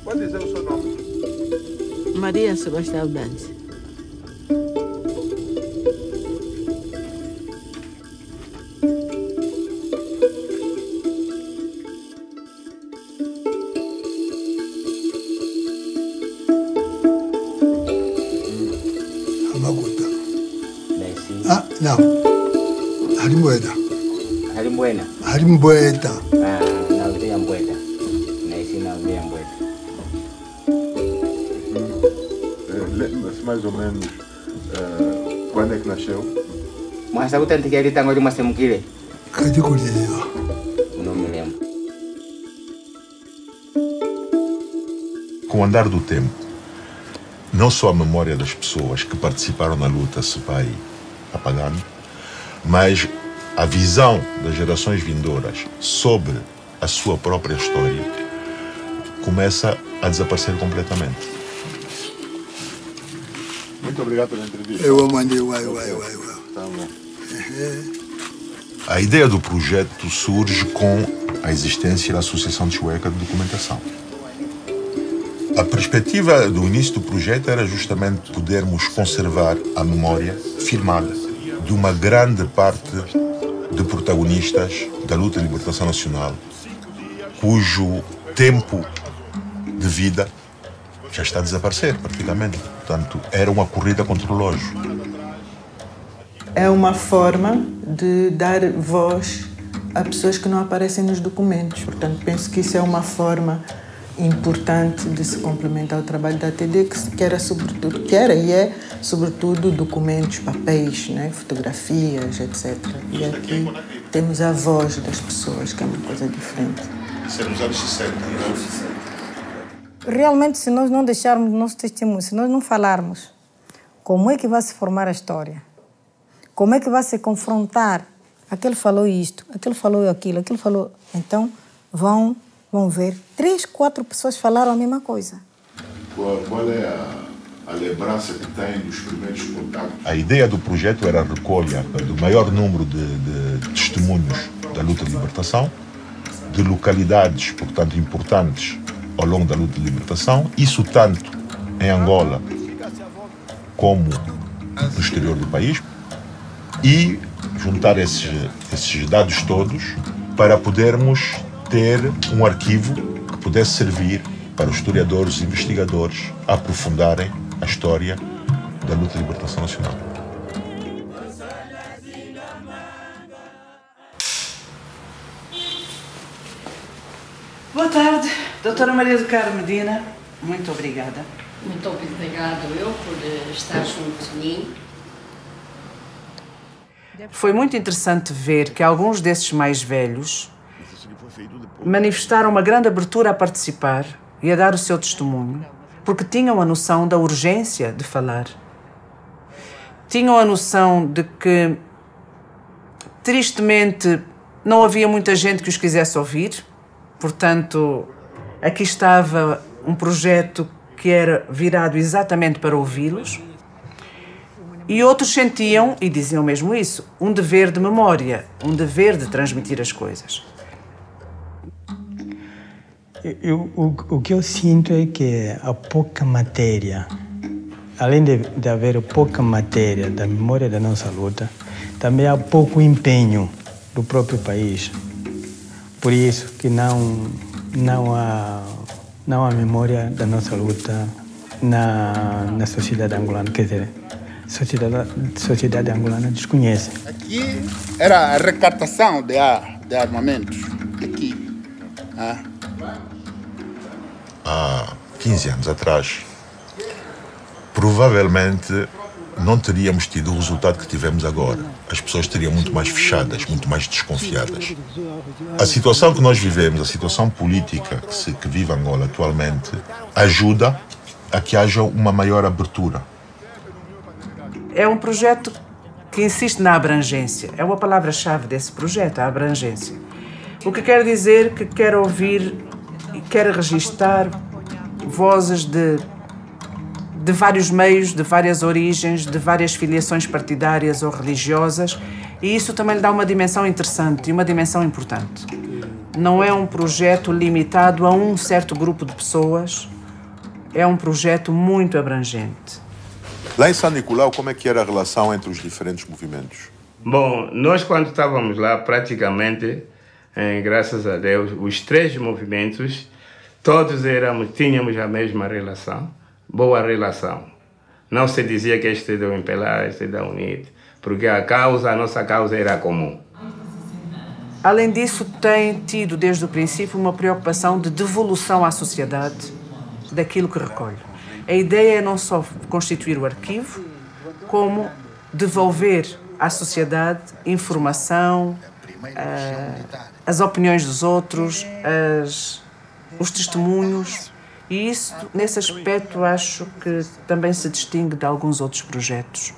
Pode dizer o seu nome? Maria Sebastião Dantes. Amakuta. Ah, não. Harimbueta. Harimbuena. Harimbueta. Ah, na aldeia Ambueta. Nasci na aldeia Ambueta. Lembra-se mais ou menos quando é que nasceu? Mas sabe tanto que ele está agora mais mukile? Kajikuliwa. Não me lembro. Com o andar do tempo, não só a memória das pessoas que participaram na luta se vai apagando, mas a visão das gerações vindouras sobre a sua própria história começa a desaparecer completamente. Muito obrigado pela entrevista. Eu mandei uai. Tá bom. A ideia do projeto surge com a existência da Associação Sueca de Documentação. A perspectiva do início do projeto era justamente podermos conservar a memória filmada de uma grande parte de protagonistas da luta de libertação nacional, cujo tempo de vida já está a desaparecer praticamente. Portanto, era uma corrida contra o relógio. É uma forma de dar voz a pessoas que não aparecem nos documentos. Portanto, penso que isso é uma forma importante de se complementar o trabalho da ATD, que era sobretudo documentos, papéis, né, fotografias, etc. E aqui temos a voz das pessoas, que é uma coisa diferente. Isso é nos anos 60, não? Realmente, se nós não deixarmos nosso testemunho, se nós não falarmos, como é que vai se formar a história? Como é que vai se confrontar? Aquele falou isto, aquele falou aquilo, aquele falou... Então, vão ver, 3, 4 pessoas falaram a mesma coisa. Qual é a lembrança que tem dos primeiros contatos? A ideia do projeto era a recolha do maior número de testemunhos da luta de libertação, de localidades, portanto, importantes ao longo da luta de libertação, isso tanto em Angola como no exterior do país, e juntar esses dados todos para podermos ter um arquivo que pudesse servir para os historiadores e investigadores aprofundarem a história da luta de libertação nacional. Boa tarde, doutora Maria do Carmo Medina. Muito obrigada. Muito obrigado eu por estar junto de mim. Foi muito interessante ver que alguns desses mais velhos manifestaram uma grande abertura a participar e a dar o seu testemunho, porque tinham a noção da urgência de falar. Tinham a noção de que, tristemente, não havia muita gente que os quisesse ouvir. Portanto, aqui estava um projeto que era virado exatamente para ouvi-los. E outros sentiam, e diziam mesmo isso, um dever de memória, um dever de transmitir as coisas. O que eu sinto é que há pouca matéria, além de haver pouca matéria da memória da nossa luta, também há pouco empenho do próprio país. Por isso que não há memória da nossa luta na sociedade angolana, quer dizer, a sociedade angolana desconhece. Aqui era a recaptação de armamentos. Aqui. Há 15 anos atrás, provavelmente não teríamos tido o resultado que tivemos agora. As pessoas estariam muito mais fechadas, muito mais desconfiadas. A situação que nós vivemos, a situação política que vive Angola atualmente, ajuda a que haja uma maior abertura. É um projeto que insiste na abrangência. É uma palavra-chave desse projeto, a abrangência. O que quer dizer que quer ouvir e quer registar vozes de vários meios, de várias origens, de várias filiações partidárias ou religiosas, e isso também lhe dá uma dimensão interessante e uma dimensão importante. Não é um projeto limitado a um certo grupo de pessoas, é um projeto muito abrangente. Lá em São Nicolau, como é que era a relação entre os diferentes movimentos? Bom, nós quando estávamos lá, praticamente, graças a Deus, os 3 movimentos, todos tínhamos a mesma relação, boa relação. Não se dizia que este é do MPLA, este é da UNIT, porque a nossa causa era comum. Além disso, tem tido desde o princípio uma preocupação de devolução à sociedade daquilo que recolhe. A ideia é não só constituir o arquivo, como devolver à sociedade informação, as opiniões dos outros, os testemunhos. E isso, nesse aspecto, acho que também se distingue de alguns outros projetos.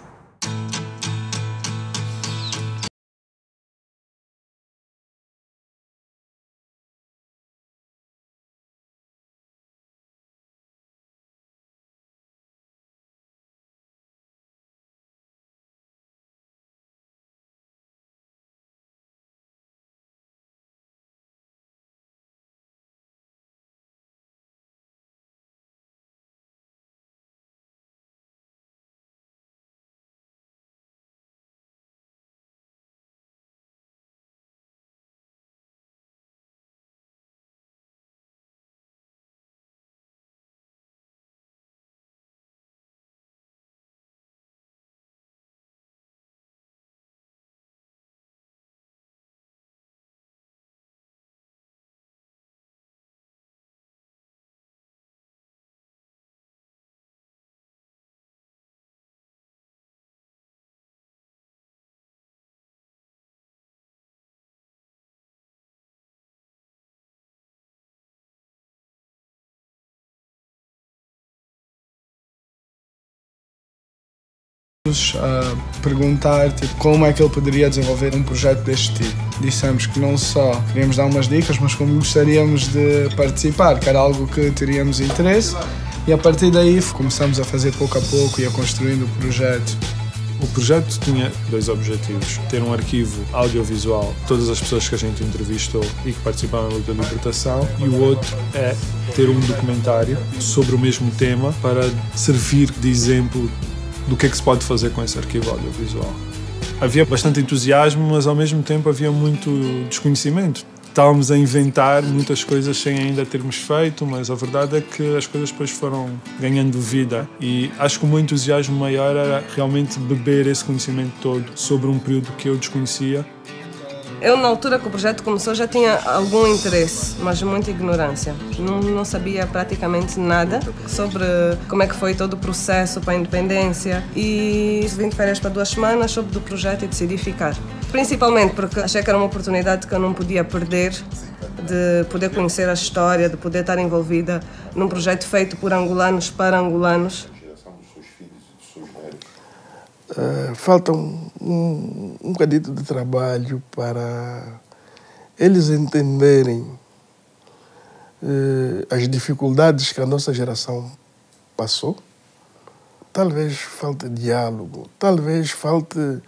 A perguntar como é que ele poderia desenvolver um projeto deste tipo. Dissemos que não só queríamos dar umas dicas, mas como gostaríamos de participar, que era algo que teríamos interesse, e a partir daí começamos a fazer pouco a pouco e a construindo o projeto. O projeto tinha 2 objetivos: ter um arquivo audiovisual de todas as pessoas que a gente entrevistou e que participaram na luta de libertação, e o outro é ter um documentário sobre o mesmo tema para servir de exemplo do que é que se pode fazer com esse arquivo audiovisual. Havia bastante entusiasmo, mas ao mesmo tempo havia muito desconhecimento. Estávamos a inventar muitas coisas sem ainda termos feito, mas a verdade é que as coisas depois foram ganhando vida, e acho que o meu entusiasmo maior era realmente beber esse conhecimento todo sobre um período que eu desconhecia. Eu, na altura que o projeto começou, já tinha algum interesse, mas muita ignorância. Não sabia praticamente nada sobre como é que foi todo o processo para a independência. E vim de férias para 2 semanas, soube do projeto e decidi ficar. Principalmente porque achei que era uma oportunidade que eu não podia perder, de poder conhecer a história, de poder estar envolvida num projeto feito por angolanos para angolanos. Falta um bocadito de trabalho para eles entenderem as dificuldades que a nossa geração passou. Talvez falte diálogo, talvez falte...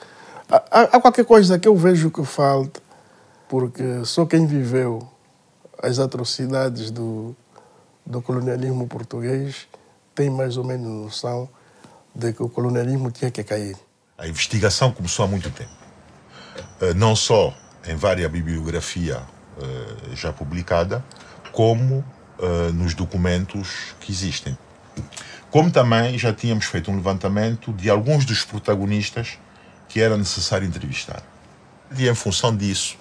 Há qualquer coisa que eu vejo que falta, porque só quem viveu as atrocidades do colonialismo português tem mais ou menos noção de que o colonialismo tinha que cair. A investigação começou há muito tempo. Não só em várias bibliografia já publicada, como nos documentos que existem. Como também já tínhamos feito um levantamento de alguns dos protagonistas que era necessário entrevistar. E é em função disso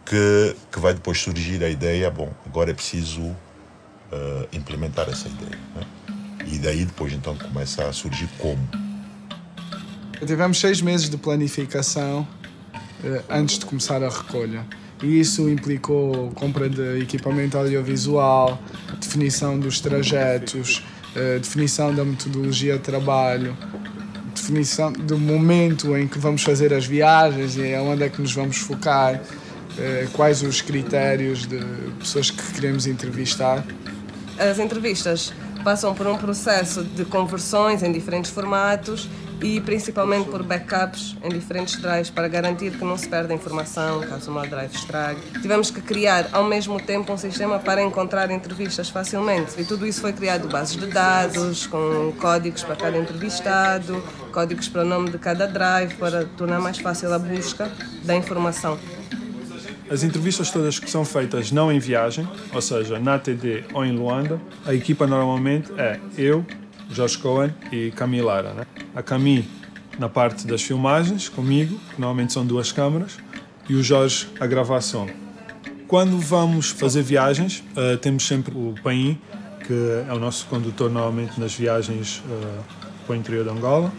que vai depois surgir a ideia, bom, agora é preciso implementar essa ideia, né? E daí depois então começa a surgir como. Tivemos 6 meses de planificação antes de começar a recolha. E isso implicou compra de equipamento audiovisual, definição dos trajetos, definição da metodologia de trabalho, definição do momento em que vamos fazer as viagens e onde é que nos vamos focar, quais os critérios de pessoas que queremos entrevistar. As entrevistas passam por um processo de conversões em diferentes formatos e principalmente por backups em diferentes drives para garantir que não se perde a informação caso uma drive estrague. Tivemos que criar ao mesmo tempo um sistema para encontrar entrevistas facilmente e tudo isso foi criado bases de dados, com códigos para cada entrevistado, códigos para o nome de cada drive para tornar mais fácil a busca da informação. As entrevistas todas que são feitas não em viagem, ou seja, na TD ou em Luanda, a equipa normalmente é eu, Jorge Cohen e Camille Lara, né? A Camille na parte das filmagens, comigo, que normalmente são 2 câmaras, e o Jorge a gravação. Quando vamos fazer viagens, temos sempre o Paim, que é o nosso condutor normalmente nas viagens para o interior de Angola,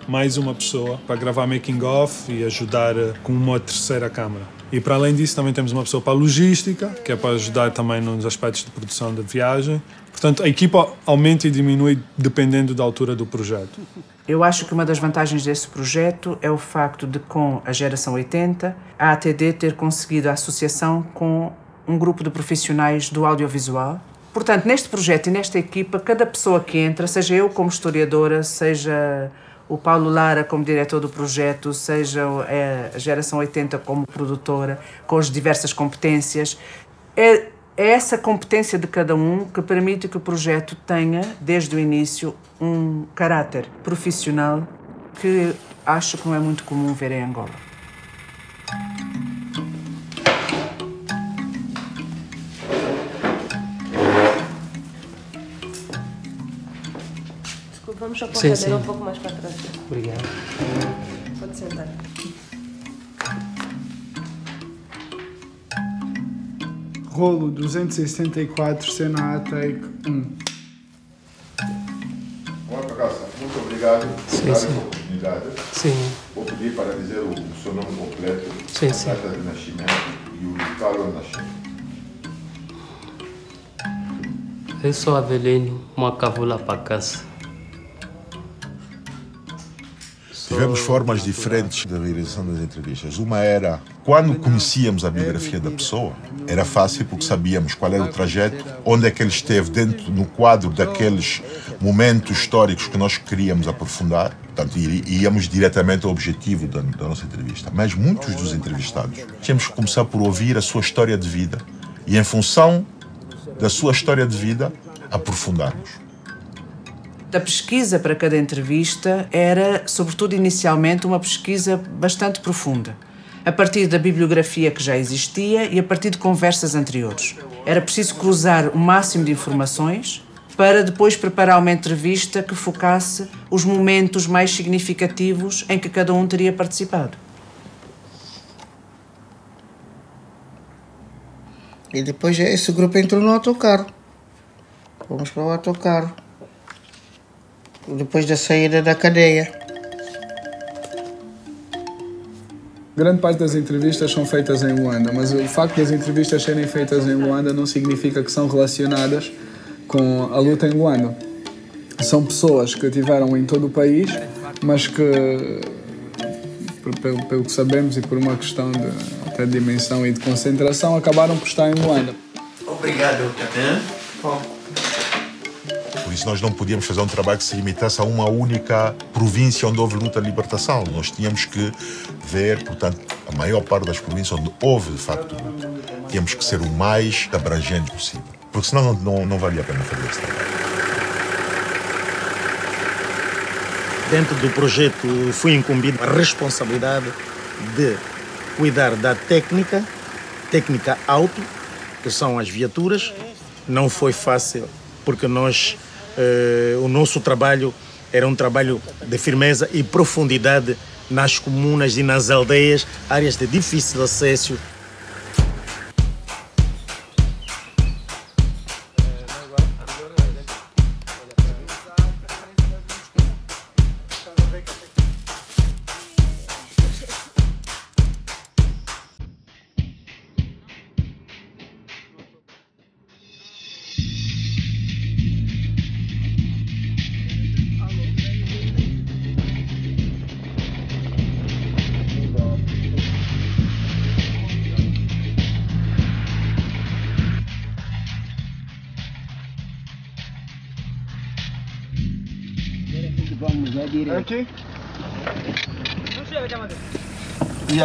mais uma pessoa para gravar making of e ajudar com uma 3ª câmara. E para além disso também temos uma pessoa para a logística, que é para ajudar também nos aspectos de produção da viagem. Portanto, a equipa aumenta e diminui dependendo da altura do projeto. Eu acho que uma das vantagens desse projeto é o facto de, com a geração 80, a ATD ter conseguido a associação com um grupo de profissionais do audiovisual. Portanto, neste projeto e nesta equipa, cada pessoa que entra, seja eu como historiadora, seja o Paulo Lara como diretor do projeto, seja a geração 80 como produtora, com as diversas competências, é essa competência de cada um que permite que o projeto tenha, desde o início, um caráter profissional que acho que não é muito comum ver em Angola. Desculpa, vamos só pôr a cadeira um pouco mais para trás. Obrigado. Pode sentar. Rolo 274, cena A, take 1. Olá, Cacassa. Muito obrigado por dar essa oportunidade. Sim. Vou pedir para dizer o seu nome completo, sim, a data de nascimento e o local onde nasceu. Eu sou Avelino Mwakavula Pacassa. Tivemos formas diferentes da realização das entrevistas. Uma era, quando conhecíamos a biografia da pessoa, era fácil porque sabíamos qual era o trajeto, onde é que ele esteve dentro, no quadro daqueles momentos históricos que nós queríamos aprofundar. Portanto, íamos diretamente ao objetivo da nossa entrevista. Mas muitos dos entrevistados tínhamos que começar por ouvir a sua história de vida e, em função da sua história de vida, aprofundarmos. A pesquisa para cada entrevista era, sobretudo inicialmente, uma pesquisa bastante profunda, a partir da bibliografia que já existia e a partir de conversas anteriores. Era preciso cruzar o máximo de informações para depois preparar uma entrevista que focasse os momentos mais significativos em que cada um teria participado. E depois esse grupo entrou no autocarro. Fomos para o autocarro. Depois da saída da cadeia. Grande parte das entrevistas são feitas em Luanda, mas o facto das entrevistas serem feitas em Luanda não significa que são relacionadas com a luta em Luanda. São pessoas que estiveram em todo o país, mas que, pelo que sabemos e por uma questão de até dimensão e de concentração, acabaram por estar em Luanda. Obrigado, Capitão. Por isso nós não podíamos fazer um trabalho que se limitasse a uma única província onde houve luta de libertação. Nós tínhamos que ver, portanto, a maior parte das províncias onde houve, de facto, luta. Tínhamos que ser o mais abrangente possível, porque senão não valia a pena fazer esse trabalho. Dentro do projeto fui incumbido a responsabilidade de cuidar da técnica auto, que são as viaturas. Não foi fácil, porque o nosso trabalho era um trabalho de firmeza e profundidade nas comunas e nas aldeias, áreas de difícil acesso. Aqui?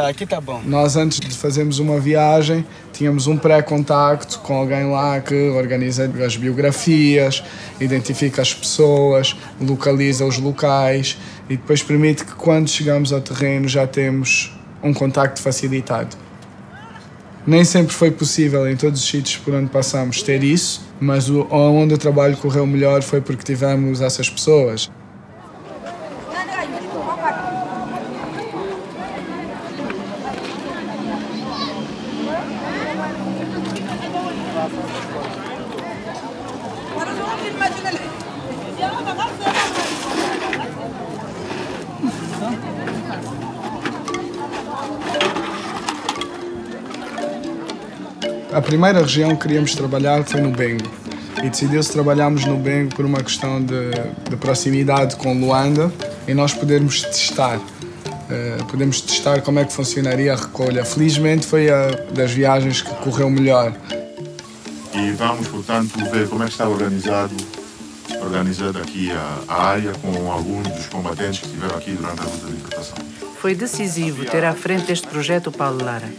Aqui tá bom. Nós, antes de fazermos uma viagem, tínhamos um pré-contacto com alguém lá que organiza as biografias, identifica as pessoas, localiza os locais e depois permite que, quando chegamos ao terreno, já temos um contacto facilitado. Nem sempre foi possível, em todos os sítios por onde passamos, ter isso, mas onde o trabalho correu melhor foi porque tivemos essas pessoas. A primeira região que queríamos trabalhar foi no Bengo. E decidiu-se trabalharmos no Bengo por uma questão de proximidade com Luanda e nós podermos testar. Podemos testar como é que funcionaria a recolha. Felizmente foi a das viagens que correu melhor. E vamos, portanto, ver como é que está organizada aqui a área com alguns dos combatentes que estiveram aqui durante a luta de libertação. Foi decisivo ter à frente deste projeto o Paulo Lara,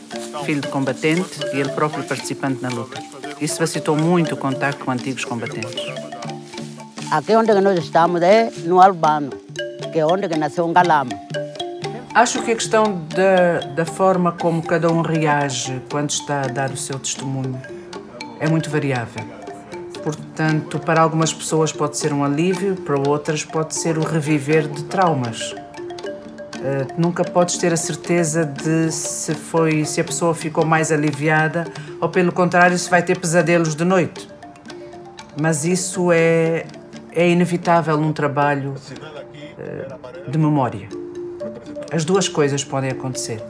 filho de combatente e ele próprio participante na luta. Isso facilitou muito o contacto com antigos combatentes. Aqui onde nós estamos é no Albano, que é onde nasceu um Galama. Acho que a questão da forma como cada um reage quando está a dar o seu testemunho é muito variável. Portanto, para algumas pessoas pode ser um alívio, para outras pode ser o reviver de traumas. Nunca podes ter a certeza de se a pessoa ficou mais aliviada ou, pelo contrário, se vai ter pesadelos de noite. Mas isso é inevitável num trabalho de memória. As duas coisas podem acontecer.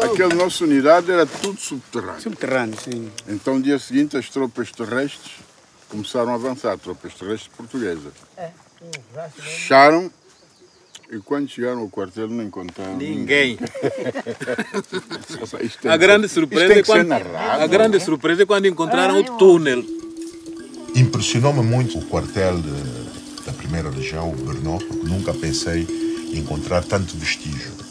Aquela nossa unidade era tudo subterrâneo. Subterrâneo, sim. Então, no dia seguinte, as tropas terrestres começaram a avançar, tropas terrestres portuguesas. Fecharam e, quando chegaram ao quartel, não encontraram ninguém. A grande surpresa é quando encontraram o túnel. Impressionou-me muito o quartel da primeira região, o Brno, porque nunca pensei em encontrar tanto vestígio.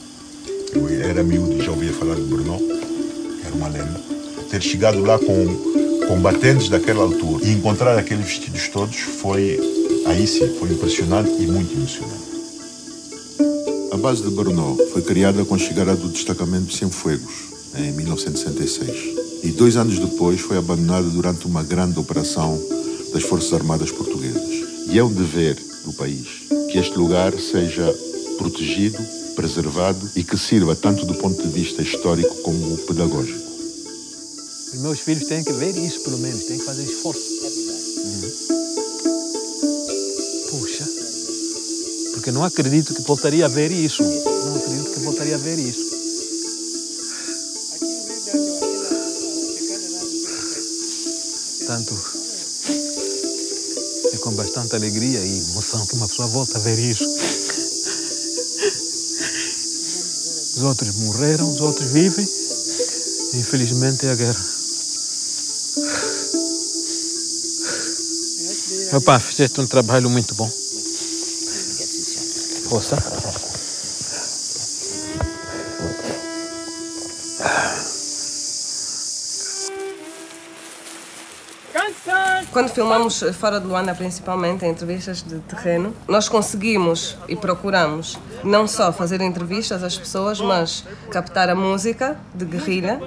Eu era miúdo e já ouvia falar de Brno, era uma lenda. Ter chegado lá com combatentes daquela altura e encontrar aqueles vestidos todos foi impressionante e muito emocionante. A base de Brno foi criada com a chegada do destacamento de Cienfuegos, em 1966. E 2 anos depois foi abandonada durante uma grande operação das Forças Armadas Portuguesas. E é um dever do país que este lugar seja protegido, preservado e que sirva tanto do ponto de vista histórico como pedagógico. Os meus filhos têm que ver isso, pelo menos, têm que fazer esforço. Puxa, porque não acredito que voltaria a ver isso. Não acredito que voltaria a ver isso. Portanto, é com bastante alegria e emoção que uma pessoa volta a ver isso. Os outros morreram, os outros vivem. Infelizmente é a guerra. Opa, fizeste um trabalho muito bom. Força. Quando filmamos fora de Luanda, principalmente em entrevistas de terreno, nós conseguimos e procuramos não só fazer entrevistas às pessoas, mas captar a música de guerrilha,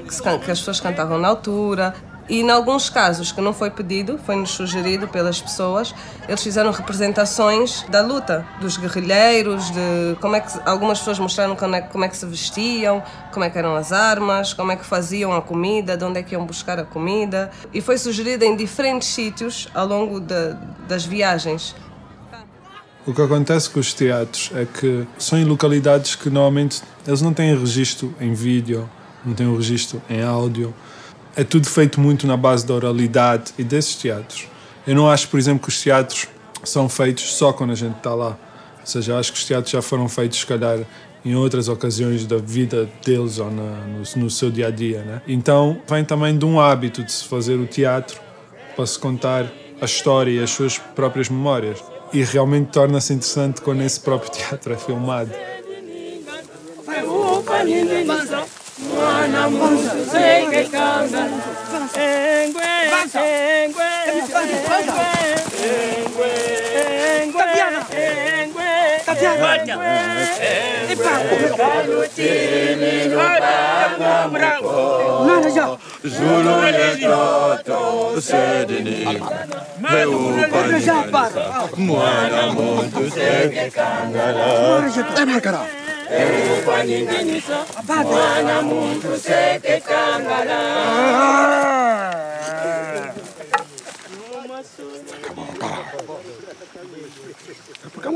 que as pessoas cantavam na altura, E em alguns casos que não foi pedido, foi-nos sugerido pelas pessoas, eles fizeram representações da luta, dos guerrilheiros, de como é que algumas pessoas mostraram como é que se vestiam, como é que eram as armas, como é que faziam a comida, de onde é que iam buscar a comida. E foi sugerido em diferentes sítios ao longo das viagens. O que acontece com os teatros é que são em localidades que normalmente eles não têm registro em vídeo, não têm o registro em áudio. É tudo feito muito na base da oralidade e desses teatros. Eu não acho, por exemplo, que os teatros são feitos só quando a gente está lá. Ou seja, eu acho que os teatros já foram feitos, se calhar, em outras ocasiões da vida deles ou no seu dia-a-dia, né? Então, vem também de um hábito de se fazer o teatro para se contar a história e as suas próprias memórias. E realmente torna-se interessante quando esse próprio teatro é filmado.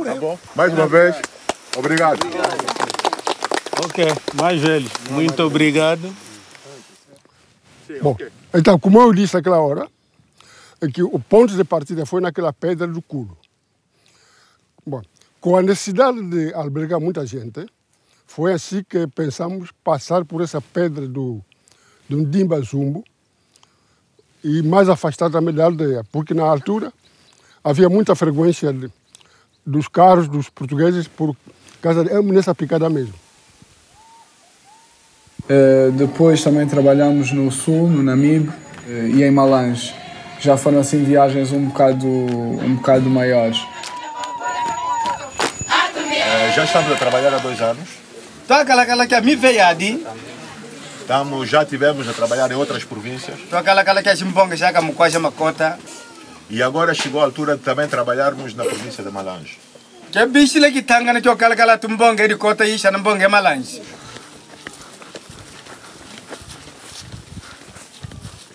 Tá bom. Mais uma vez, obrigado. Ok, mais velho, muito obrigado. Bom, então, como eu disse naquela hora, é que o ponto de partida foi naquela pedra do culo. Bom, com a necessidade de albergar muita gente, foi assim que pensamos passar por essa pedra do Ndimba Zumbo e mais afastado também da aldeia, porque na altura havia muita frequência dos carros dos portugueses por causa nessa picada mesmo. Depois também trabalhamos no sul, no Namibe e em Malange. Já foram assim viagens um bocado maiores. Já estamos a trabalhar há 2 anos. Já tivemos a trabalhar em outras províncias. E agora chegou a altura de também trabalharmos na província de Malange.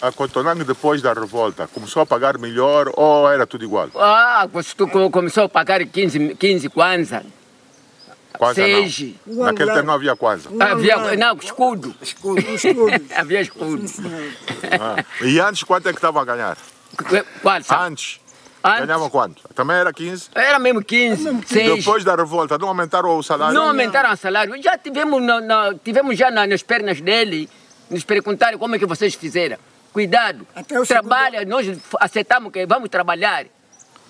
A Cotonang, depois da revolta, começou a pagar melhor ou era tudo igual? Começou a pagar 15 kwanza. Kwanza não. Naquele tempo não havia kwanza. Não, escudo. Havia escudo. E antes quanto é que estavam a ganhar? Qual? Antes. Ganhavam quanto? Também era 15? Era mesmo 15, 6. Depois da revolta, não aumentaram o salário? Não aumentaram o salário. Já tivemos já nas pernas dele, nos perguntaram como é que vocês fizeram. Cuidado, trabalha, nós aceitamos que vamos trabalhar.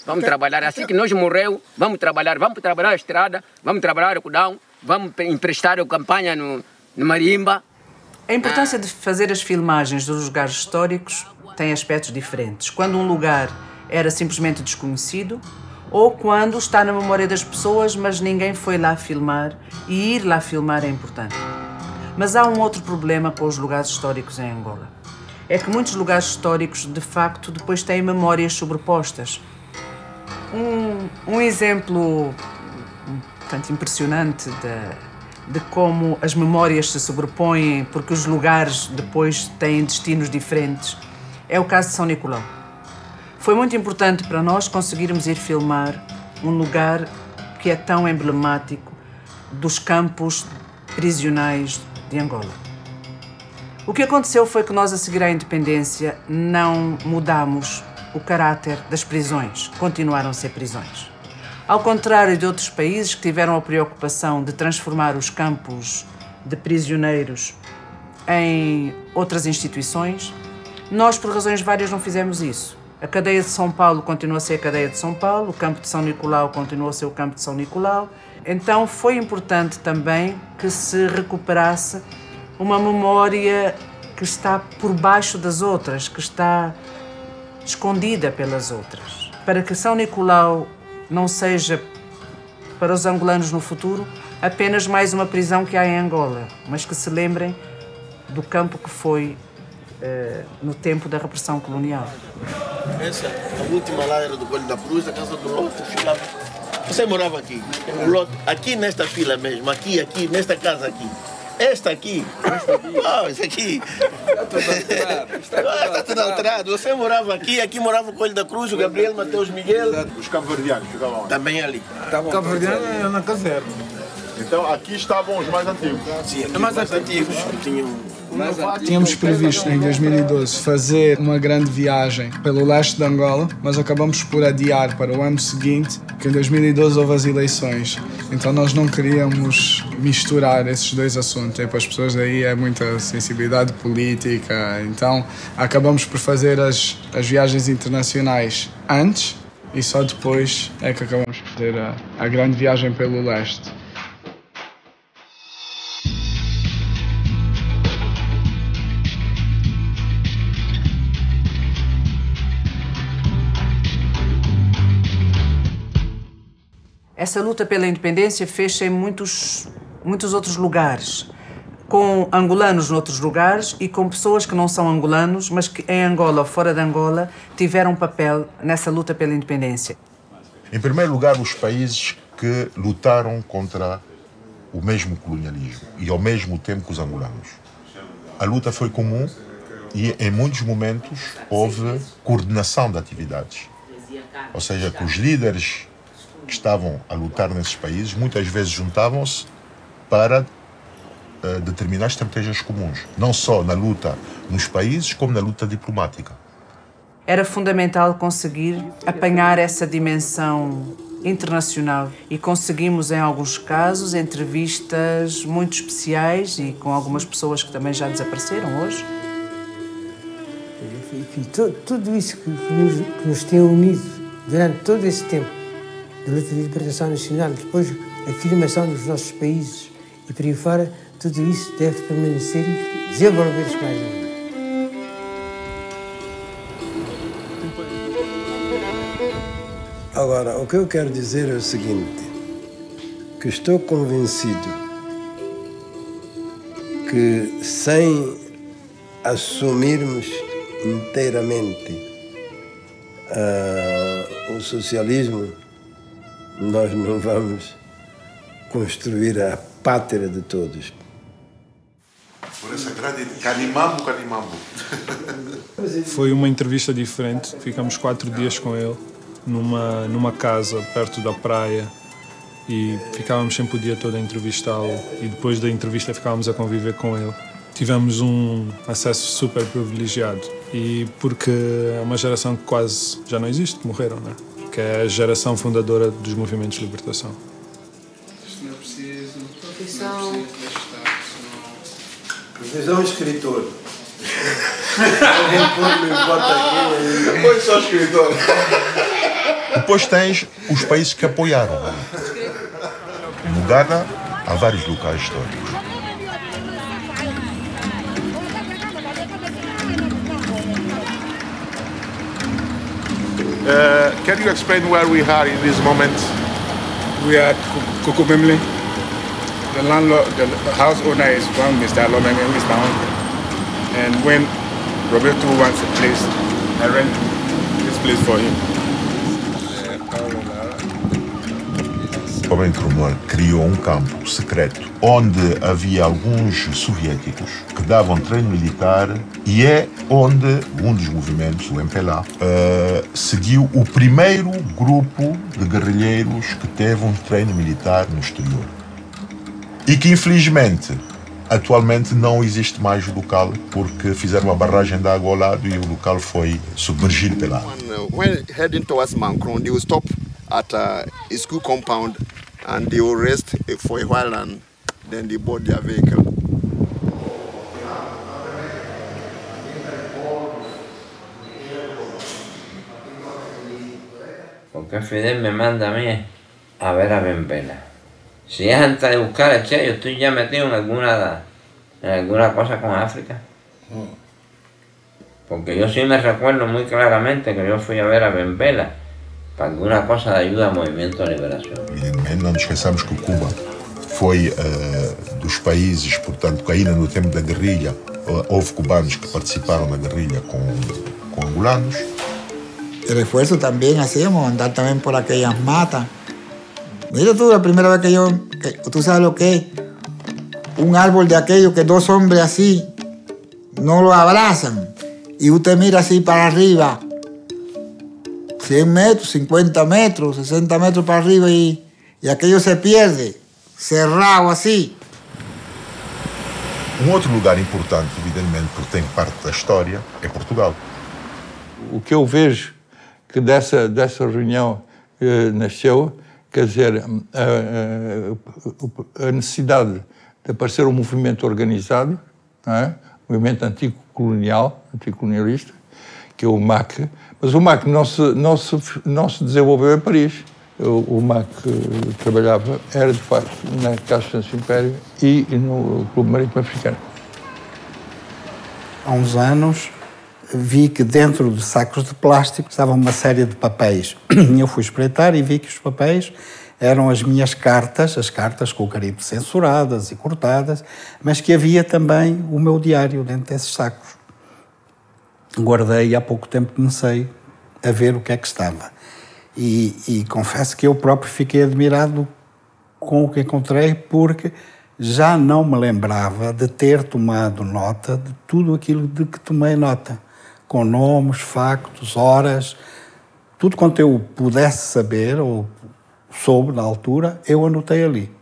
Vamos trabalhar, assim que nós morreu, vamos trabalhar a estrada, vamos trabalhar o cudão, vamos emprestar a campanha no Marimba. A importância de fazer as filmagens dos lugares históricos tem aspectos diferentes. Quando um lugar era simplesmente desconhecido ou quando está na memória das pessoas, mas ninguém foi lá filmar, e ir lá filmar é importante. Mas há um outro problema com os lugares históricos em Angola. É que muitos lugares históricos, de facto, depois têm memórias sobrepostas. Um exemplo bastante impressionante de como as memórias se sobrepõem porque os lugares depois têm destinos diferentes é o caso de São Nicolau. Foi muito importante para nós conseguirmos ir filmar um lugar que é tão emblemático dos campos prisionais de Angola. O que aconteceu foi que nós, a seguir à independência, não mudamos o caráter das prisões, continuaram a ser prisões. Ao contrário de outros países que tiveram a preocupação de transformar os campos de prisioneiros em outras instituições, nós, por razões várias, não fizemos isso. A cadeia de São Paulo continua a ser a cadeia de São Paulo, o campo de São Nicolau continua a ser o campo de São Nicolau. Então foi importante também que se recuperasse uma memória que está por baixo das outras, que está escondida pelas outras, para que São Nicolau não seja, para os angolanos no futuro, apenas mais uma prisão que há em Angola, mas que se lembrem do campo que foi no tempo da repressão colonial. Essa, a última lá era do Coelho da Cruz, a casa do Loto, ficava. Você morava aqui, o Loto, aqui nesta fila mesmo, aqui, nesta casa aqui. Esta aqui. Isso aqui. Está tudo alterado. Você morava aqui morava o Coelho da Cruz, o Gabriel, Mateus Miguel. Os cabo-verdianos ficavam também ali. Cabo-verdiano é na caserna. Então aqui estavam os mais antigos. Sim, os mais antigos. Tínhamos previsto em 2012 fazer uma grande viagem pelo leste de Angola, mas acabamos por adiar para o ano seguinte, que em 2012 houve as eleições. Então nós não queríamos misturar esses dois assuntos. E para as pessoas aí é muita sensibilidade política. Então acabamos por fazer as viagens internacionais antes e só depois é que acabamos por fazer a grande viagem pelo leste. Essa luta pela independência fez-se em muitos outros lugares, com angolanos noutros lugares e com pessoas que não são angolanos, mas que em Angola ou fora de Angola tiveram papel nessa luta pela independência. Em primeiro lugar, os países que lutaram contra o mesmo colonialismo e ao mesmo tempo que os angolanos. A luta foi comum e em muitos momentos houve coordenação de atividades. Ou seja, que os líderes que estavam a lutar nesses países muitas vezes juntavam-se para determinar estratégias comuns, não só na luta nos países, como na luta diplomática. Era fundamental conseguir apanhar essa dimensão internacional e conseguimos, em alguns casos, entrevistas muito especiais e com algumas pessoas que também já desapareceram hoje. Enfim, tudo isso que nos tem unido durante todo esse tempo, da luta de libertação nacional, depois a afirmação dos nossos países e por aí fora, tudo isso deve permanecer e desenvolver-se mais ainda. Agora, o que eu quero dizer é o seguinte, que estou convencido que sem assumirmos inteiramente o socialismo, nós não vamos construir a pátria de todos. Por essa grande Canimambo. Foi uma entrevista diferente. Ficamos 4 dias com ele, numa casa perto da praia, e ficávamos sempre o dia todo a entrevistá-lo, e depois da entrevista ficávamos a conviver com ele. Tivemos um acesso super privilegiado, e porque é uma geração que quase já não existe, que morreram, né? Que é a geração fundadora dos movimentos de libertação. Não é preciso. Profissão. Profissão escritor. Não importa quem. Depois só escritor. Depois tens os países que apoiaram. No Ghana há vários locais históricos. Can you explain where we are in this moment? We are at Kukubimli. The landlord, the house owner is one Mr. Lomeng and Mr. Hong. And when Roberto wants a place, I rent this place for him. O Bem Cromwell criou um campo secreto onde havia alguns soviéticos que davam treino militar e é onde um dos movimentos, o MPLA, seguiu o primeiro grupo de guerrilheiros que teve um treino militar no exterior. E que, infelizmente, atualmente não existe mais o local porque fizeram uma barragem de água ao lado e o local foi submergido pela água. When heading towards Mancron, they will stop at a school compound and they will rest for a while and then they board their vehicle. Porque Fidel me manda a mí a ver a Benvela. Si es antes de buscar a Che, yo estoy ya metido en alguna cosa con África. Porque yo sí me recuerdo muy claramente que yo fui a ver a Benvela para alguna cosa de ayuda al movimiento de liberación. Evidentemente, não nos esqueçamos que Cuba foi dos países, portanto, que ainda no tempo da guerrilha Houve cubanos que participaram na guerrilha com angolanos. El esfuerzo también hacíamos, andar también por aquellas matas. Mira tú, la primera vez tú sabes lo que es, un árbol de aquello que dos hombres así no lo abrazan y usted mira así para arriba, 100 metros, 50 metros, 60 metros para arriba y aquello se pierde, cerrado así. Outro lugar importante, evidentemente, porque tem parte da história, é Portugal. O que eu vejo que dessa reunião nasceu, quer dizer, a necessidade de aparecer um movimento organizado, não é? Um movimento anticolonialista, que é o MAC. Mas o MAC não se desenvolveu em Paris. O MAC trabalhava, era de facto na Caixa do Império e no Clube Marítimo Africano. Há uns anos vi que dentro de sacos de plástico estava uma série de papéis. Eu fui espreitar e vi que os papéis eram as minhas cartas, as cartas com o carimbo censuradas e cortadas, mas que havia também o meu diário dentro desses sacos. Guardei e há pouco tempo comecei a ver o que é que estava. E confesso que eu próprio fiquei admirado com o que encontrei, porque já não me lembrava de ter tomado nota de tudo aquilo de que tomei nota, com nomes, factos, horas, tudo quanto eu pudesse saber ou soube na altura, eu anotei ali.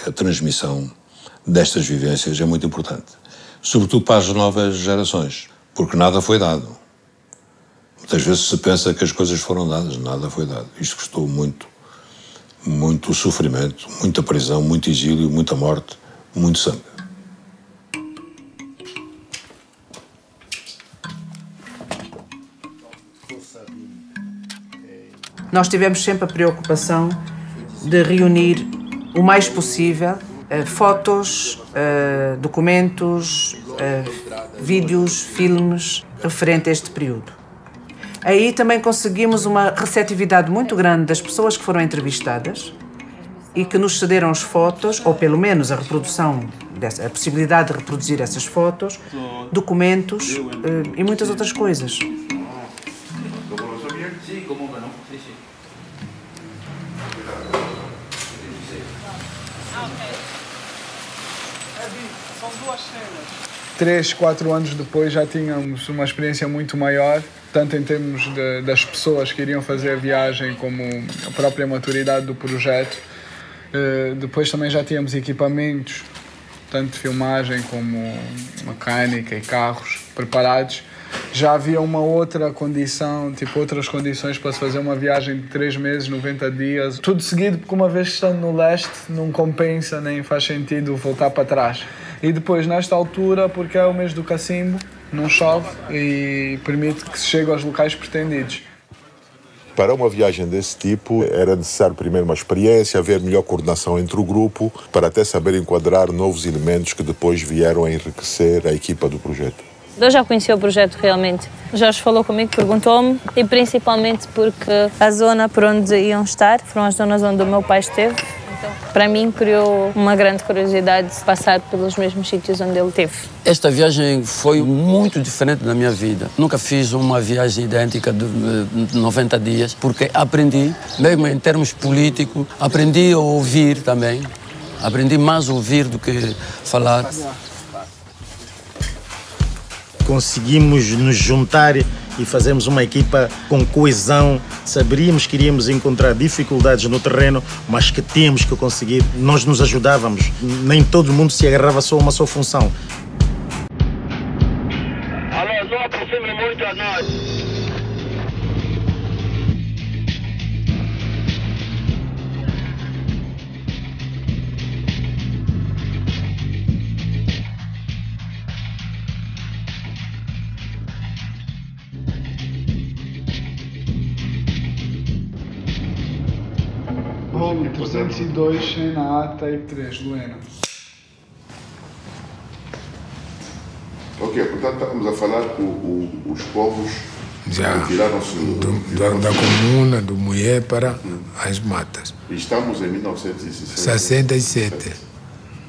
A transmissão destas vivências é muito importante, sobretudo para as novas gerações, porque nada foi dado. Muitas vezes se pensa que as coisas foram dadas, nada foi dado. Isto custou muito sofrimento, muita prisão, muito exílio, muita morte, muito sangue. Nós tivemos sempre a preocupação de reunir o mais possível fotos, documentos, vídeos, filmes referentes a este período. Aí também conseguimos uma receptividade muito grande das pessoas que foram entrevistadas e que nos cederam as fotos, ou pelo menos a reprodução, a possibilidade de reproduzir essas fotos, documentos e muitas outras coisas. São 2 cenas. 3, 4 anos depois já tínhamos uma experiência muito maior, tanto em termos das pessoas que iriam fazer a viagem, como a própria maturidade do projeto. Depois também já tínhamos equipamentos, tanto de filmagem como mecânica e carros preparados. Já havia uma outra condição, outras condições para se fazer uma viagem de 3 meses, 90 dias. Tudo seguido, porque uma vez estando no leste, não compensa nem faz sentido voltar para trás. E depois, nesta altura, porque é o mês do cacimbo, não chove e permite que se chegue aos locais pretendidos. Para uma viagem desse tipo, era necessário primeiro uma experiência, haver melhor coordenação entre o grupo, para até saber enquadrar novos elementos que depois vieram a enriquecer a equipa do projeto. Eu já conhecia o projeto realmente. O Jorge falou comigo, perguntou-me, e principalmente porque a zona por onde iam estar foram as zonas onde o meu pai esteve. Para mim, criou uma grande curiosidade de passar pelos mesmos sítios onde ele esteve. Esta viagem foi muito diferente da minha vida. Nunca fiz uma viagem idêntica de 90 dias, porque aprendi, mesmo em termos políticos, aprendi a ouvir também. Aprendi mais a ouvir do que falar. Conseguimos nos juntar e fazermos uma equipa com coesão. Sabíamos que iríamos encontrar dificuldades no terreno, mas que tínhamos que conseguir. Nós nos ajudávamos. Nem todo mundo se agarrava só a uma só função. Alô, não aproxime muito a nós. Volume 302, cena A, tape 3, Luena. Ok, portanto estamos a falar com os povos já que tiraram-se da comuna, do Mulher para as matas. Estamos em 1967.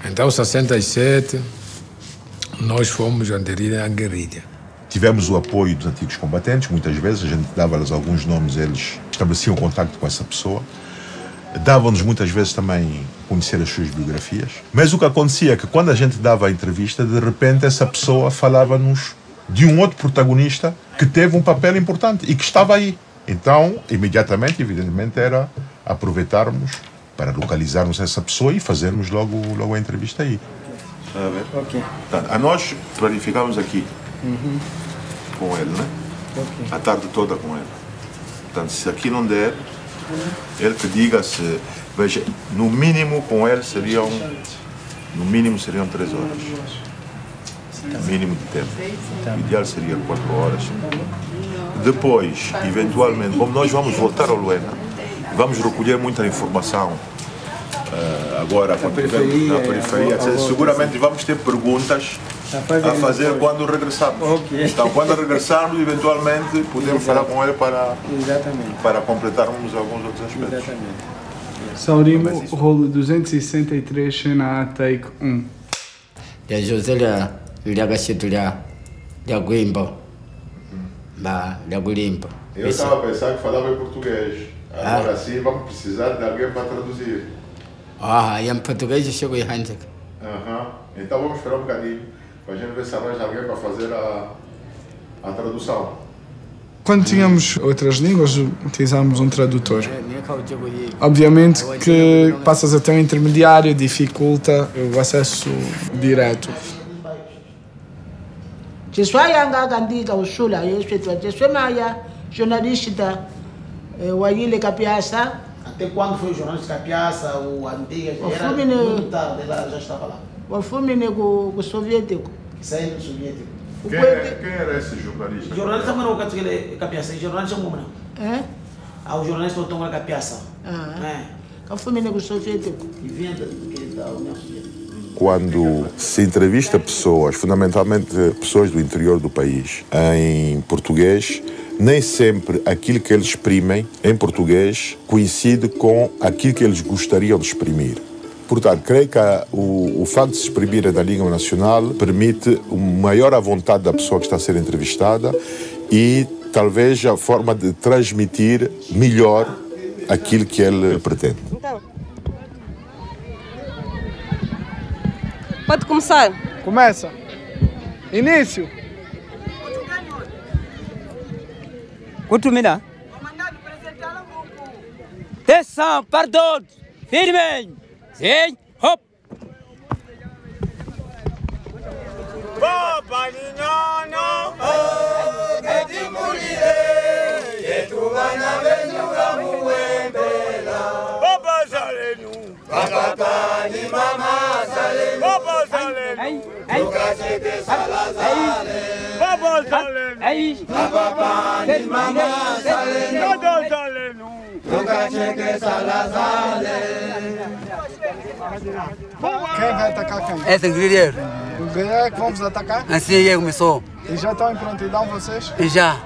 Então, 67, Nós fomos aderir à guerrilha. Tivemos o apoio dos antigos combatentes, muitas vezes a gente dava-lhes alguns nomes, eles estabeleciam contacto com essa pessoa. Davam-nos muitas vezes também conhecer as suas biografias. Mas o que acontecia é que quando a gente dava a entrevista, de repente essa pessoa falava-nos de um outro protagonista que teve um papel importante e que estava aí. Então, imediatamente, evidentemente, era aproveitarmos para localizarmos essa pessoa e fazermos logo a entrevista aí. A ver? Ok. A nós planificamos aqui com ele, né? Ok. A tarde toda com ele. Portanto, se aqui não der, ele que diga se... Veja, no mínimo com ele seriam 3 horas. Mínimo de tempo. O ideal seria 4 horas. Depois, eventualmente, como nós vamos voltar ao Luena, vamos recolher muita informação agora na periferia. Seguramente vamos ter perguntas a fazer quando regressarmos. Okay. Então, quando regressarmos, eventualmente, podemos falar com ele para completarmos alguns outros aspectos. Exatamente. Saurimo, rolo 263, cena A, take 1. Ya José lhe gachitulia lhe guimbo. Ba, lhe gulimbo. Eu estava a pensar que falava em português. Agora sim, vamos precisar de alguém para traduzir. E em português eu chego em Hanjak. Então vamos esperar um bocadinho para a gente ver se arranja alguém para fazer a tradução. Quando tínhamos outras línguas, utilizávamos um tradutor. Obviamente que passas a ter um intermediário, dificulta o acesso direto. Chiswayanga kandika ushula yeswetwa chiswemaya jornalista wayile Capiaça. Até quando foi o jornalista Capiaça, o antigo, era muito tarde, ela já estava lá. O Fumine com o soviético. Saiu do soviético. Quem era esse jornalista? O jornalista não era o Capiaça, o jornalista não era. O jornalista não era Capiaça. O Fumine com o soviético. E vinha da União Soviética. Quando se entrevista pessoas, fundamentalmente pessoas do interior do país, em português, nem sempre aquilo que eles exprimem em português coincide com aquilo que eles gostariam de exprimir. Portanto, creio que o facto de se exprimir na língua nacional permite maior à vontade da pessoa que está a ser entrevistada e talvez a forma de transmitir melhor aquilo que ele pretende. Então, pode começar. Começa. Início. Kutumina. Atenção, para todos. Firmem. Sim, hop. Papa Ninono, Geti Mulire, Yetubana Benuga Muembela. Papa Salenu, Papa ni Mama Salenu, Papa Salenu, Lucachete Salazale, Papa Salenu, Papa ni Mama Salenu, Todo Salenu, Lucachete Salazale. Quem vai atacar quem? É o guerreiro. O guerreiro é que vamos atacar? Assim ele começou. E já estão em prontidão vocês? E já.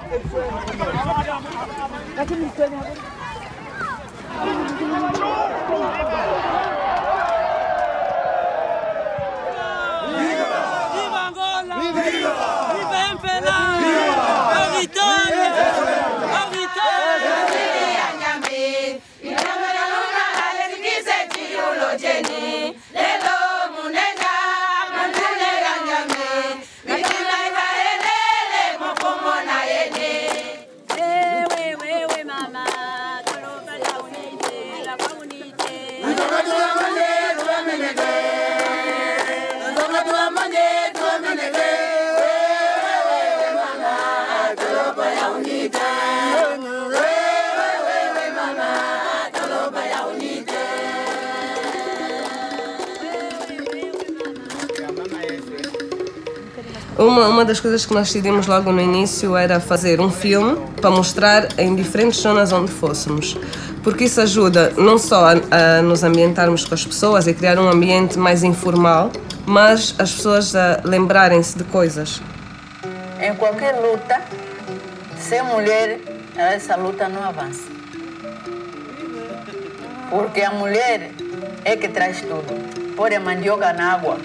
Viva Angola! Viva Empela! A vitória! A vitória! Uma das coisas que nós decidimos logo no início era fazer um filme para mostrar em diferentes zonas onde fôssemos. Porque isso ajuda não só a nos ambientarmos com as pessoas e criar um ambiente mais informal, mas as pessoas a lembrarem-se de coisas. Em qualquer luta, sem mulher, essa luta não avança. Porque a mulher é que traz tudo. Põe a mandioca na água,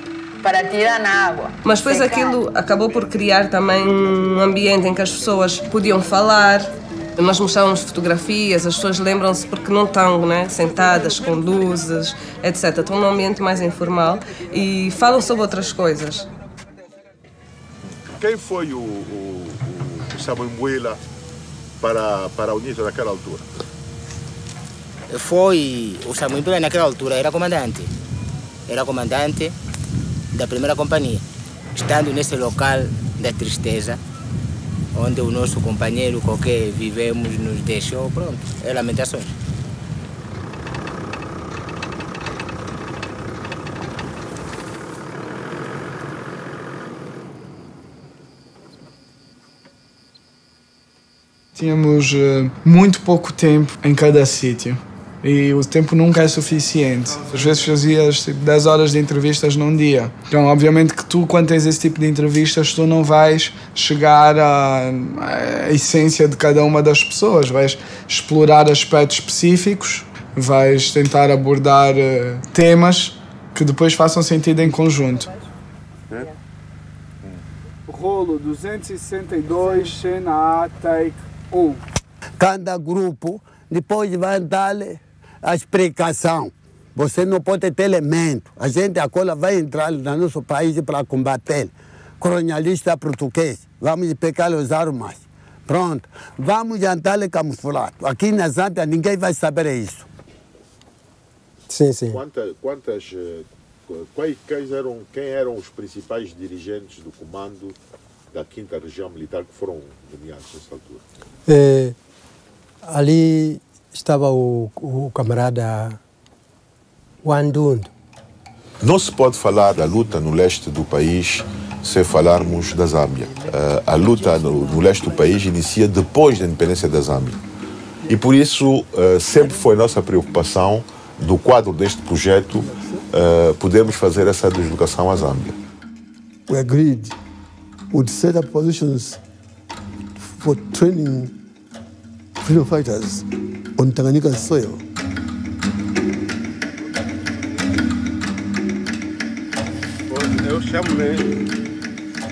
para tirar na água. Mas depois aquilo acabou por criar também um ambiente em que as pessoas podiam falar. Nós mostrávamos fotografias, as pessoas lembram-se porque não estão, né, sentadas com luzes, etc. Estão num ambiente mais informal e falam sobre outras coisas. Quem foi o Samambuela para a UNITA naquela altura? Foi o Samambuela naquela altura, era comandante. Era comandante da primeira companhia. Estando nesse local da tristeza, onde o nosso companheiro com quem vivemos nos deixou, pronto, é lamentações. Tínhamos muito pouco tempo em cada sítio e o tempo nunca é suficiente. Às vezes fazias 10 horas de entrevistas num dia. Então, obviamente que tu, quando tens esse tipo de entrevistas, tu não vais chegar à essência de cada uma das pessoas. Vais explorar aspectos específicos, vais tentar abordar temas que depois façam sentido em conjunto. Rolo 262, cena A, take 1. Cada grupo depois vai dar a explicação. Você não pode ter elemento. A gente agora vai entrar no nosso país para combater. Colonialista português. Vamos pegar as armas. Pronto. Vamos jantar camuflado. Aqui na Zâmbia ninguém vai saber isso. Sim, sim. Quem eram os principais dirigentes do comando da 5ª Região Militar que foram nomeados nessa altura? Ali estava o camarada Wandundo. Não se pode falar da luta no leste do país sem falarmos da Zâmbia. A luta no leste do país inicia depois da independência da Zâmbia. E por isso sempre foi nossa preocupação, do quadro deste projeto, podemos fazer essa deslocação à Zâmbia. We agreed would set up positions for training freedom fighters on Tanganyika soil. Eu chamo-me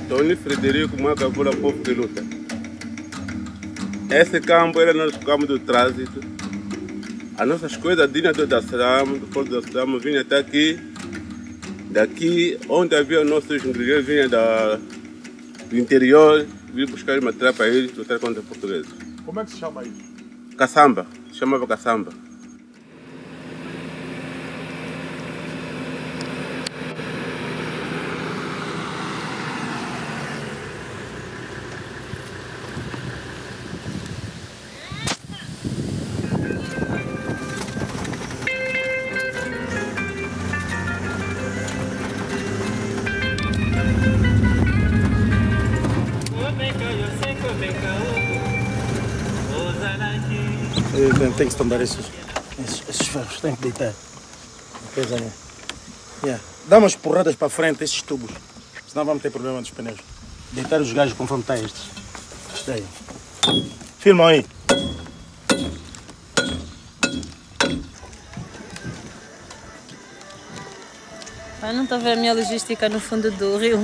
Tony Frederico Macavula Povo de Luta. Esse campo era nosso campo de trânsito. As nossas coisas vinham do Dar-es-Salaam, do Porto do Dar-es-Salaam, vinham até aqui. Daqui, onde havia nossos ingredientes, vinham do interior, vim buscar material para eles lutar contra os portugueses. Como é que se chama isso? Caçamba, se chamava caçamba. Tem que tombar esses ferros, tem que deitar. Dá umas porradas para frente esses tubos, senão vamos ter problema nos pneus. Deitar os gajos conforme está estes. Daí. Filmam aí. Eu não estou a ver a minha logística no fundo do rio.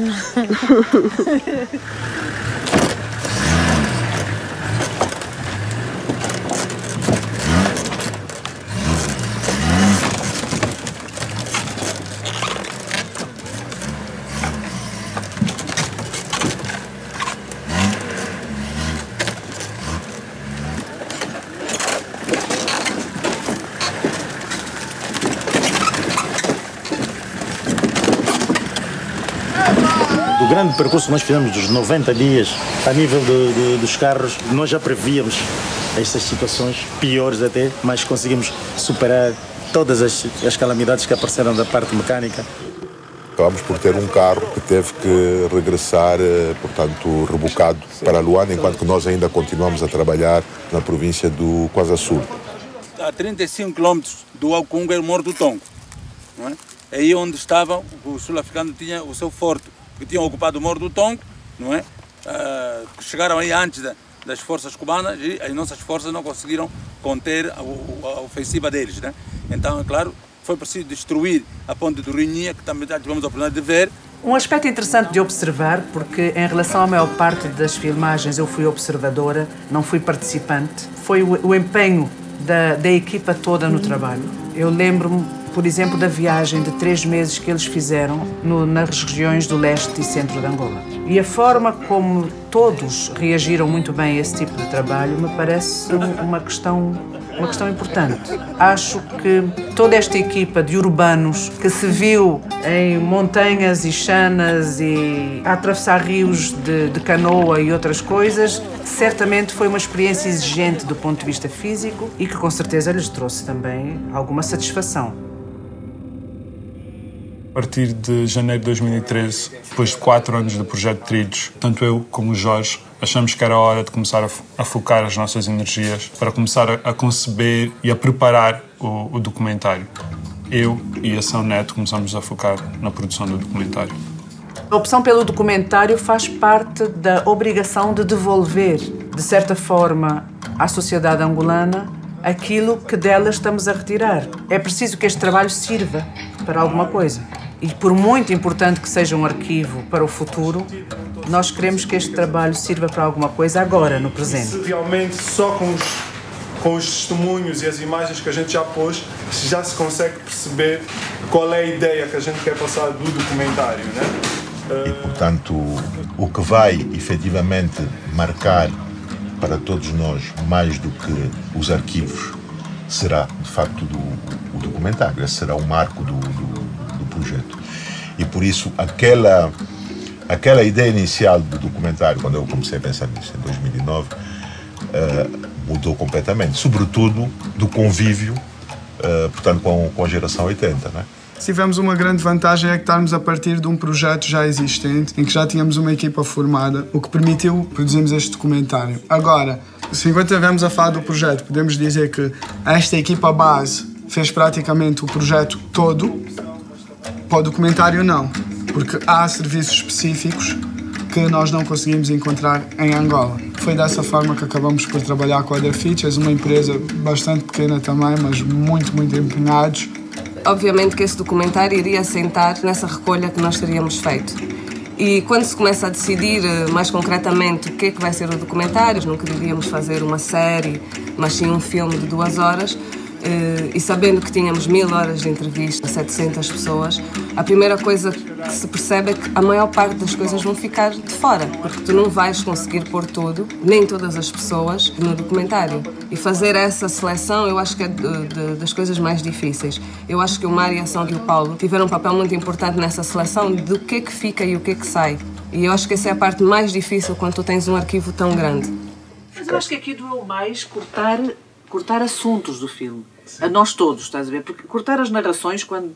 Do grande percurso que nós fizemos dos 90 dias, a nível dos carros, nós já prevíamos estas situações, piores até, mas conseguimos superar todas as calamidades que apareceram da parte mecânica. Acabamos por ter um carro que teve que regressar, portanto, rebocado para Luanda, enquanto que nós ainda continuamos a trabalhar na província do Kwazulu Sul. A 35 quilômetros do Alcunga é o Morro do Tongo. Não é? Aí onde estavam, o sul-africano tinha o seu forte, que tinham ocupado o Morro do Tongo, não é? Chegaram aí antes das forças cubanas e as nossas forças não conseguiram conter a ofensiva deles, né? Então, é claro, foi preciso destruir a ponte do Rinha, que também já tivemos a oportunidade de ver, Um aspecto interessante de observar, porque em relação à maior parte das filmagens eu fui observadora, não fui participante, foi o empenho da equipa toda no trabalho. Eu lembro-me, por exemplo, da viagem de 3 meses que eles fizeram nas regiões do leste e centro de Angola. E a forma como todos reagiram muito bem a esse tipo de trabalho me parece uma questão importante. Acho que toda esta equipa de urbanos que se viu em montanhas e chanas e a atravessar rios de canoa e outras coisas, certamente foi uma experiência exigente do ponto de vista físico e que com certeza lhes trouxe também alguma satisfação. A partir de janeiro de 2013, depois de 4 anos de projeto Trilhos, tanto eu como o Jorge achamos que era hora de começar a focar as nossas energias para começar a conceber e a preparar o documentário. Eu e a São Neto começamos a focar na produção do documentário. A opção pelo documentário faz parte da obrigação de devolver, de certa forma, à sociedade angolana aquilo que dela estamos a retirar. É preciso que este trabalho sirva para alguma coisa. E por muito importante que seja um arquivo para o futuro, nós queremos que este trabalho sirva para alguma coisa agora, no presente. Se realmente só com os testemunhos e as imagens que a gente já pôs, já se consegue perceber qual é a ideia que a gente quer passar do documentário, né? E, portanto, o que vai efetivamente marcar para todos nós mais do que os arquivos será, de facto, o documentário. Esse será o marco do projeto. E por isso, aquela ideia inicial do documentário, quando eu comecei a pensar nisso em 2009, mudou completamente, sobretudo do convívio, portanto, com a geração 80, né? Tivemos uma grande vantagem, é que estarmos a partir de um projeto já existente, em que já tínhamos uma equipa formada, o que permitiu produzirmos este documentário. Agora, se enquanto estivemos a falar do projeto, podemos dizer que esta equipa base fez praticamente o projeto todo, para o documentário não, porque há serviços específicos que nós não conseguimos encontrar em Angola. Foi dessa forma que acabamos por trabalhar com a The Features, uma empresa bastante pequena também, mas muito empenhados. Obviamente que esse documentário iria assentar nessa recolha que nós teríamos feito. E quando se começa a decidir mais concretamente o que é que vai ser o documentário, não queríamos fazer uma série, mas sim um filme de 2 horas, e sabendo que tínhamos 1000 horas de entrevista a 700 pessoas, a primeira coisa que se percebe é que a maior parte das coisas vão ficar de fora, porque tu não vais conseguir pôr tudo, nem todas as pessoas, no documentário. E fazer essa seleção eu acho que é das coisas mais difíceis. Eu acho que o Mário, a Ação e o Paulo tiveram um papel muito importante nessa seleção do que é que fica e o que é que sai. E eu acho que essa é a parte mais difícil quando tu tens um arquivo tão grande. Mas eu acho que aqui doeu mais cortar assuntos do filme. A nós todos, estás a ver? Porque cortar as narrações, quando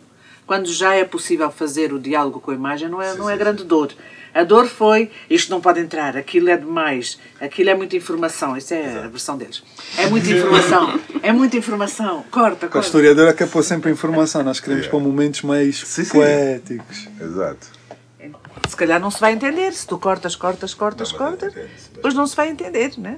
já é possível fazer o diálogo com a imagem, não é grande dor. A dor foi, isto não pode entrar, aquilo é demais, aquilo é muita informação. Isso é a versão deles. É muita informação. Corta. A historiadora quer pôr sempre informação, nós queremos pôr momentos mais poéticos. Exato. Se calhar não se vai entender, se tu cortas, depois não se vai entender, né?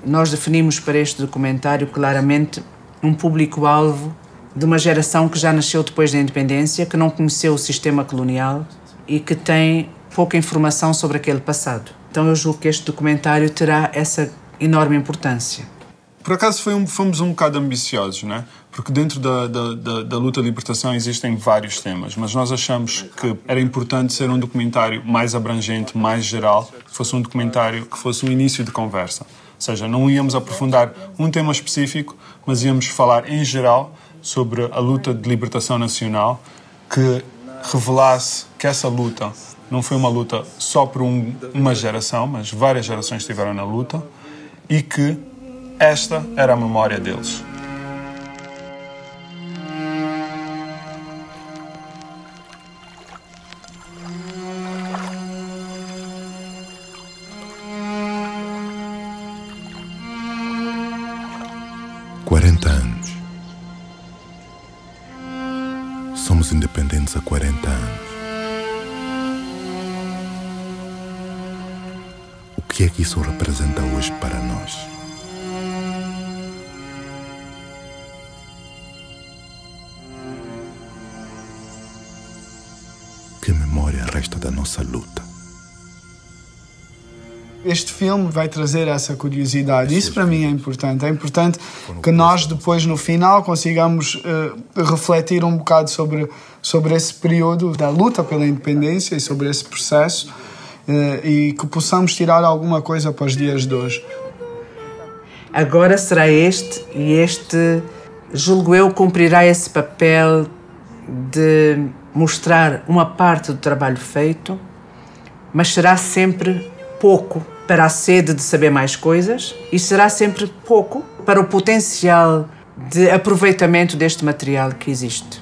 Nós definimos para este documentário claramente um público-alvo de uma geração que já nasceu depois da independência, que não conheceu o sistema colonial e que tem pouca informação sobre aquele passado. Então eu julgo que este documentário terá essa enorme importância. Por acaso fomos um bocado ambiciosos, né? Porque dentro da luta de libertação existem vários temas, mas nós achamos que era importante ser um documentário mais abrangente, mais geral, que fosse um documentário que fosse um início de conversa. Ou seja, não íamos aprofundar um tema específico, mas íamos falar em geral sobre a luta de libertação nacional, que revelasse que essa luta não foi uma luta só por uma geração, mas várias gerações estiveram na luta, e que esta era a memória deles. Somos independentes há 40 anos. O que é que isso representa hoje para nós? Que memória tarefa da nossa luta. Este filme vai trazer essa curiosidade. Isso para mim é importante. É importante que nós depois, no final, consigamos refletir um bocado sobre esse período da luta pela independência e sobre esse processo e que possamos tirar alguma coisa para os dias de hoje. Agora será este, e este, julgo eu, cumprirá esse papel de mostrar uma parte do trabalho feito, mas será sempre pouco para a sede de saber mais coisas e será sempre pouco para o potencial de aproveitamento deste material que existe.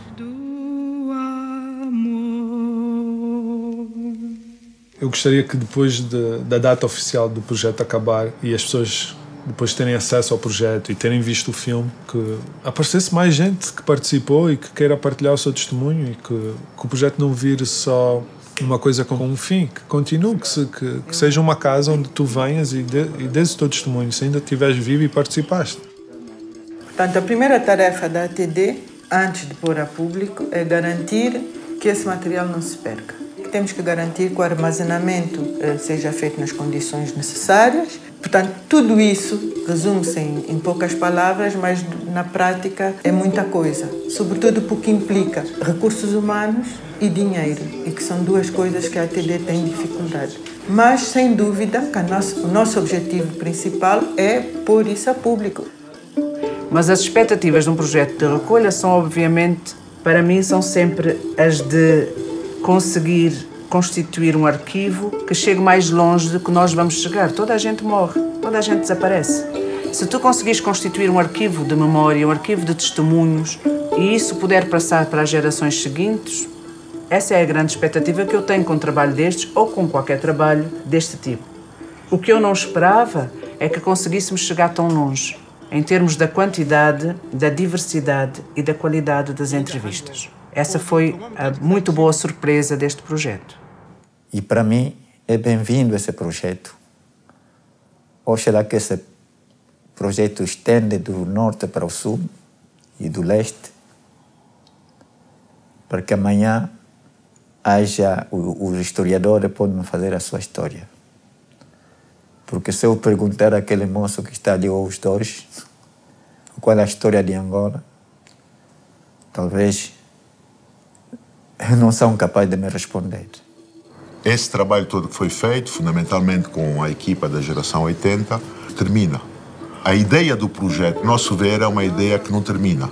Eu gostaria que depois da data oficial do projeto acabar e as pessoas depois terem acesso ao projeto e terem visto o filme, que aparecesse mais gente que participou e que queira partilhar o seu testemunho e que o projeto não vire só uma coisa com um fim, que continue, que seja uma casa onde tu venhas e dês o teu testemunho, se ainda estiveres vivo e participaste. Portanto, a primeira tarefa da ATD, antes de pôr a público, é garantir que esse material não se perca. Temos que garantir que o armazenamento seja feito nas condições necessárias. Portanto, tudo isso resume-se em poucas palavras, mas na prática é muita coisa. Sobretudo porque implica recursos humanos e dinheiro, e que são duas coisas que a ATD tem dificuldade. Mas, sem dúvida, que o nosso objetivo principal é pôr isso a público. Mas as expectativas de um projeto de recolha são, obviamente, para mim, são sempre as de conseguir constituir um arquivo que chegue mais longe do que nós vamos chegar. Toda a gente morre, toda a gente desaparece. Se tu conseguires constituir um arquivo de memória, um arquivo de testemunhos, e isso puder passar para as gerações seguintes, essa é a grande expectativa que eu tenho com um trabalho destes ou com qualquer trabalho deste tipo. O que eu não esperava é que conseguíssemos chegar tão longe, em termos da quantidade, da diversidade e da qualidade das entrevistas. Essa foi a muito boa surpresa deste projeto. E para mim é bem-vindo esse projeto. Oxalá que esse projeto estende do norte para o sul e do leste, para que amanhã os historiadores podem fazer a sua história. Porque se eu perguntar àquele moço que está ali aos dois qual é a história de Angola, talvez não são capazes de me responder. Esse trabalho todo que foi feito, fundamentalmente com a equipa da geração 80, termina. A ideia do projeto, nosso ver, é uma ideia que não termina,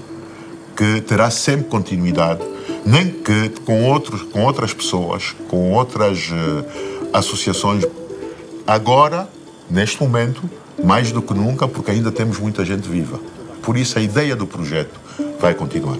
que terá sempre continuidade, nem que com outras pessoas, com outras associações. Agora, neste momento, mais do que nunca, porque ainda temos muita gente viva. Por isso, a ideia do projeto vai continuar.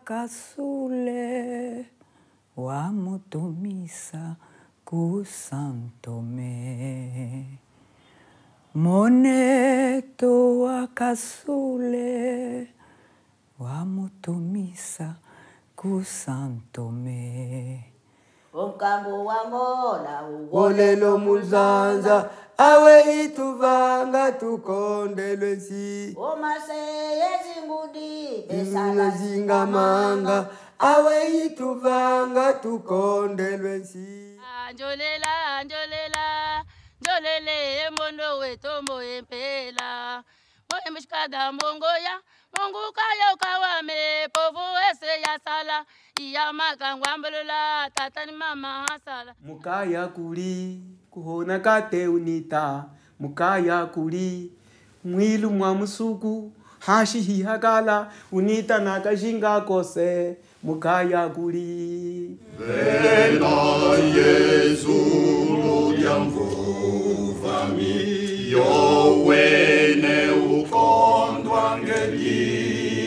Kasule wa mutumisa ku Santome. Moneto wa kasule wa mutumisa ku Santome. Omkambo wa mola Wolelo muzanza awe ituvanga tukondelwe si Omaseye zingudi besala zingamanga awe ituvanga tukondelwe si Anjolela anjolela njolele mondo wetombo empela Moye mishkada mongoya Mungu kayo kawame povu ese ya sala iya makangwambulula tatani mama hasala Mukaya kuli kuhona kate unita Mukaya kuli mwilu mwa musuku hashi hihagala unita nakashinga kose Mukaya kuli Vela Yesu ludia mvuvami yo wene ukondwa ngeliru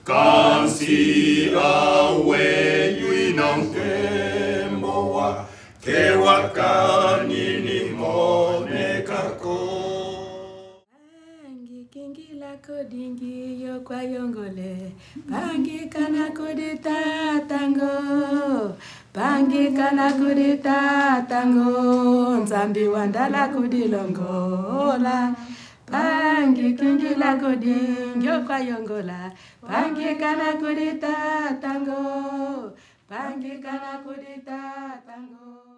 kansi awe yuina nkembo wa Te wakani ni mone kako. Kingi la kodingi yo kwa yongole. Pangi kana kudita tango. Pangi kana kudita tango. Nzambi wandala kudilongola. Pangi kingi la kodingi yo kwa yongola. Pangi kana kudita tango. Pangi kana kudita tango.